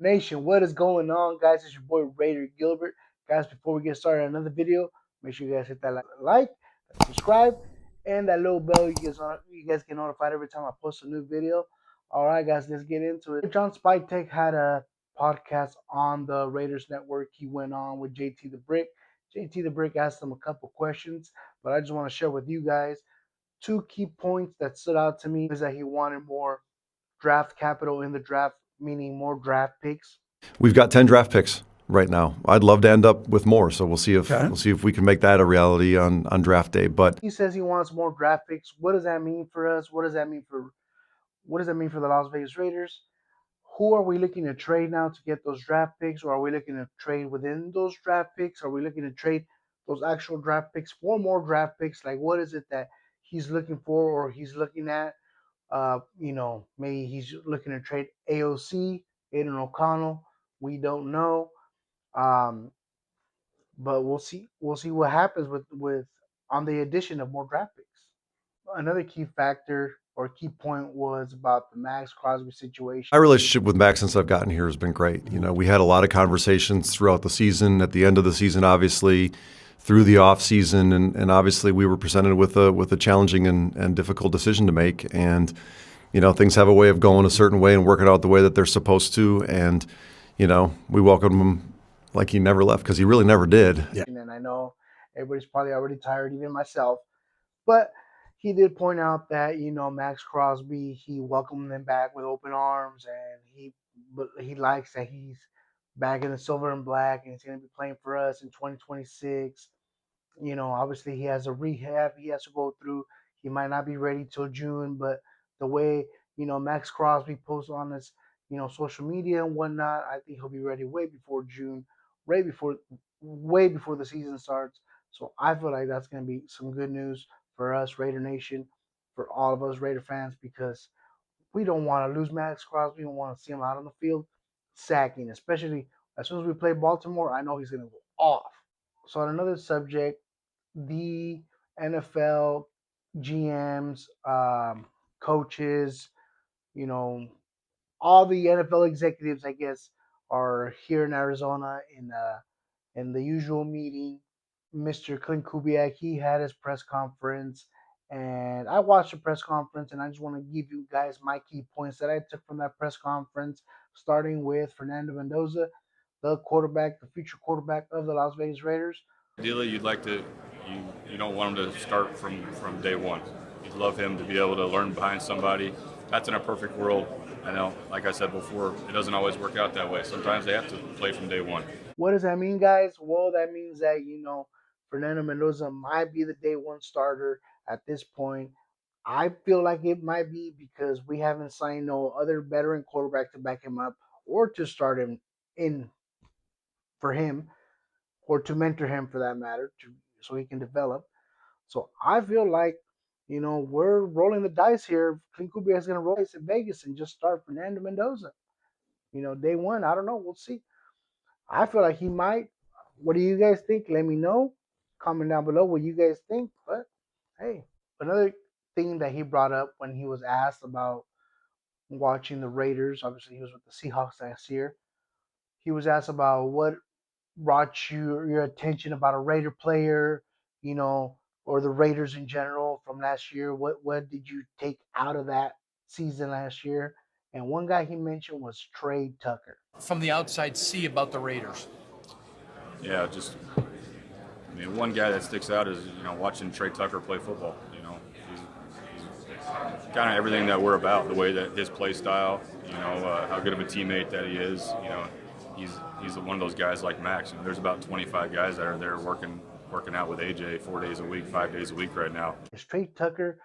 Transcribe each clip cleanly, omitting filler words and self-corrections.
Nation, what is going on, guys? It's your boy Raider Gilbert. Guys, before we get started on another video, make sure you guys hit that like, subscribe, and that little bell. You guys get notified every time I post a new video. All right, guys, let's get into it. John Spytek had a podcast on the Raiders Network. He went on with JT the Brick. JT the Brick asked him a couple questions, but I just want to share with you guys two key points that stood out to me. Is that he wanted more draft capital in the draft, meaning more draft picks. We've got 10 draft picks right now. I'd love to end up with more, so we'll see if we can make that a reality on draft day. But He says he wants more draft picks. What does that mean for us? What does that mean for the Las Vegas Raiders? Who are we looking to trade now to get those draft picks, or are we looking to trade within those draft picks? Are we looking to trade those actual draft picks for more draft picks? Like, what is it that he's looking for, or he's looking at? Maybe he's looking to trade AOC, Aiden O'Connell. We don't know. Um, but we'll see. We'll see what happens with on the addition of more draft picks. Another key factor or key point was about the Max Crosby situation. my relationship with Max since I've gotten here has been great. We had a lot of conversations throughout the season, at the end of the season, obviously, through the off season, and obviously we were presented with a challenging and difficult decision to make. And things have a way of going a certain way and working out the way that they're supposed to. And we welcome him like he never left, because he really never did. Yeah. And I know everybody's probably already tired, even myself. But he did point out that Max Crosby, he welcomed them back with open arms, and he likes that he's back in the silver and black, and he's going to be playing for us in 2026. Obviously he has a rehab he has to go through. He might not be ready till June, but the way Max Crosby posts on his social media and whatnot, I think he'll be ready way before June, way before the season starts. So I feel like that's going to be some good news for us, Raider Nation, for all of us Raider fans, because we don't want to lose Max Crosby. We don't want to see him out on the field sacking, especially as soon as we play Baltimore. I know he's going to go off. So on another subject, the NFL GMs, coaches, you know, all the NFL executives, I guess, are here in Arizona in the usual meeting. Mr. Clint Kubiak, he had his press conference, and I watched the press conference, and I just want to give you guys my key points that I took from that press conference, starting with Fernando Mendoza, the quarterback, the future quarterback of the Las Vegas Raiders. Ideally, you don't want him to start from day one. You'd love him to be able to learn behind somebody. That's in a perfect world. I know, like I said before, it doesn't always work out that way. Sometimes they have to play from day one. What does that mean, guys? Well, that means that Fernando Mendoza might be the day one starter at this point. I feel like it might be because we haven't signed no other veteran quarterback to back him up or to start him in for him or to mentor him for that matter, so he can develop. So I feel like we're rolling the dice here. Clint Kubiak is going to roll dice in Vegas and just start Fernando Mendoza. Day one. I don't know. We'll see. I feel like he might. What do you guys think? Let me know. Comment down below what you guys think. But hey, another thing that he brought up when he was asked about watching the Raiders, obviously he was with the Seahawks last year. He was asked about what brought your attention about a Raider player, or the Raiders in general from last year. What did you take out of that season last year? And one guy he mentioned was Trey Tucker. From the outside see about the Raiders? Yeah, one guy that sticks out is watching Trey Tucker play football. He's kind of everything that we're about. The way that his play style, how good of a teammate that he is. He's one of those guys like Max. There's about 25 guys that are there working out with AJ 4 days a week, 5 days a week right now. Trey Tucker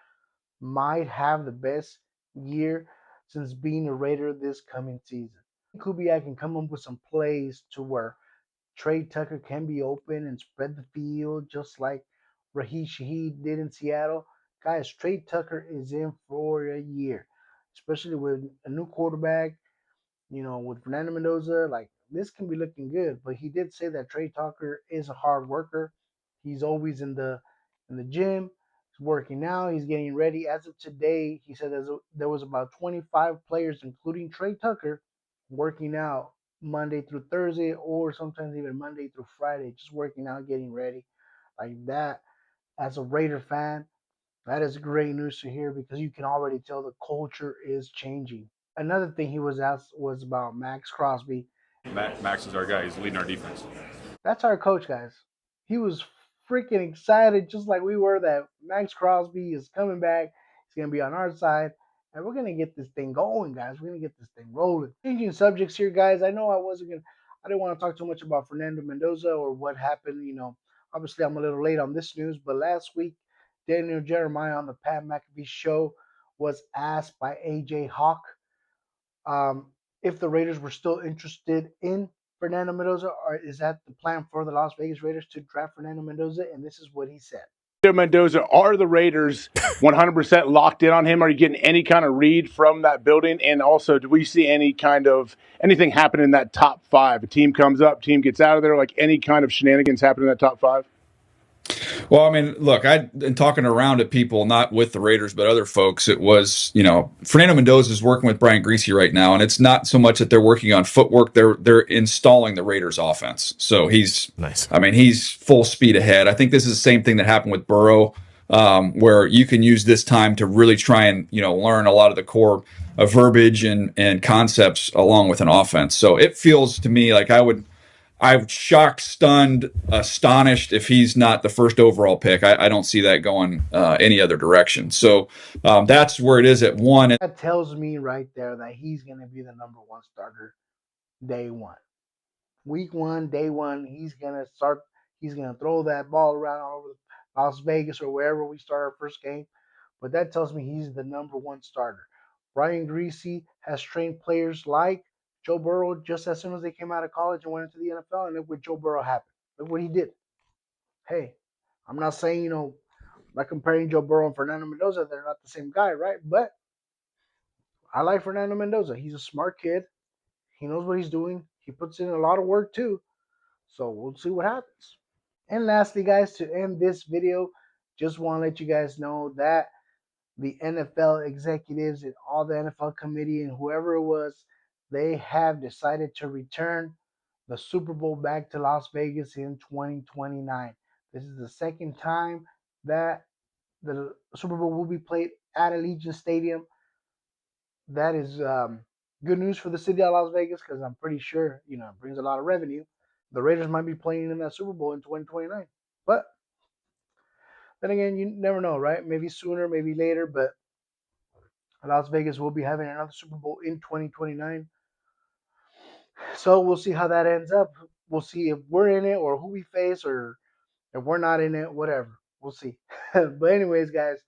might have the best year since being a Raider this coming season. Kubiak can come up with some plays to where Trey Tucker can be open and spread the field just like Raheem Shaheed did in Seattle. Guys, Trey Tucker is in for a year, especially with a new quarterback, with Fernando Mendoza. Like, this can be looking good. But he did say that Trey Tucker is a hard worker. He's always in the gym. He's working out. He's getting ready. As of today, he said there was about 25 players, including Trey Tucker, working out Monday through Thursday, or sometimes even Monday through Friday, just working out, getting ready like that. As a Raider fan, that is great news to hear because you can already tell the culture is changing. Another thing he was asked was about Max Crosby. Max is our guy. He's leading our defense. That's our coach, guys. He was freaking excited, just like we were, that Max Crosby is coming back. He's going to be on our side. And we're going to get this thing going, guys. We're going to get this thing rolling. Changing subjects here, guys. I know I didn't want to talk too much about Fernando Mendoza or what happened. Obviously, I'm a little late on this news, but last week, Daniel Jeremiah on the Pat McAfee show was asked by AJ Hawk um, if the Raiders were still interested in Fernando Mendoza, or is that the plan for the Las Vegas Raiders to draft Fernando Mendoza? And this is what he said. Mendoza, are the Raiders 100% locked in on him? Are you getting any kind of read from that building? And also, do we see any kind of anything happen in that top five? A team comes up, team gets out of there, like any kind of shenanigans happen in that top five? Well, I mean, look, I've been talking around to people, not with the Raiders, but other folks. It was, Fernando Mendoza is working with Brian Greasy right now, and it's not so much that they're working on footwork; they're installing the Raiders' offense. So he's Nice. I mean, he's full speed ahead. I think this is the same thing that happened with Burrow, where you can use this time to really try and learn a lot of the core verbiage and concepts along with an offense. So it feels to me like I'm shocked, stunned, astonished if he's not the first overall pick. I don't see that going any other direction. So that's where it is at one. That tells me right there that he's going to be the number one starter day one. Week one, day one, he's going to start. He's going to throw that ball around all over Las Vegas or wherever we start our first game. But that tells me he's the number one starter. Brian Greasy has trained players like Joe Burrow just as soon as they came out of college and went into the NFL, and look what Joe Burrow happened. Look what he did. Hey, I'm not saying, not comparing Joe Burrow and Fernando Mendoza. They're not the same guy, right? But I like Fernando Mendoza. He's a smart kid. He knows what he's doing. He puts in a lot of work too. So we'll see what happens. And lastly, guys, to end this video, just want to let you guys know that the NFL executives and all the NFL committee and whoever it was, they have decided to return the Super Bowl back to Las Vegas in 2029. This is the second time that the Super Bowl will be played at Allegiant Stadium. That is good news for the city of Las Vegas because I'm pretty sure it brings a lot of revenue. The Raiders might be playing in that Super Bowl in 2029, but then again, you never know, right? Maybe sooner, maybe later, but Las Vegas will be having another Super Bowl in 2029. So we'll see how that ends up. We'll see if we're in it or who we face, or if we're not in it, whatever. We'll see. But anyways, guys,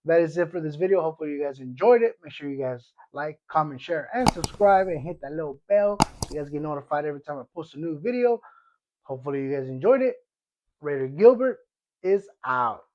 that is it for this video. Hopefully you guys enjoyed it. Make sure you guys like, comment, share, and subscribe, and hit that little bell so you guys get notified every time I post a new video. Hopefully you guys enjoyed it. Raider Gilbert is out.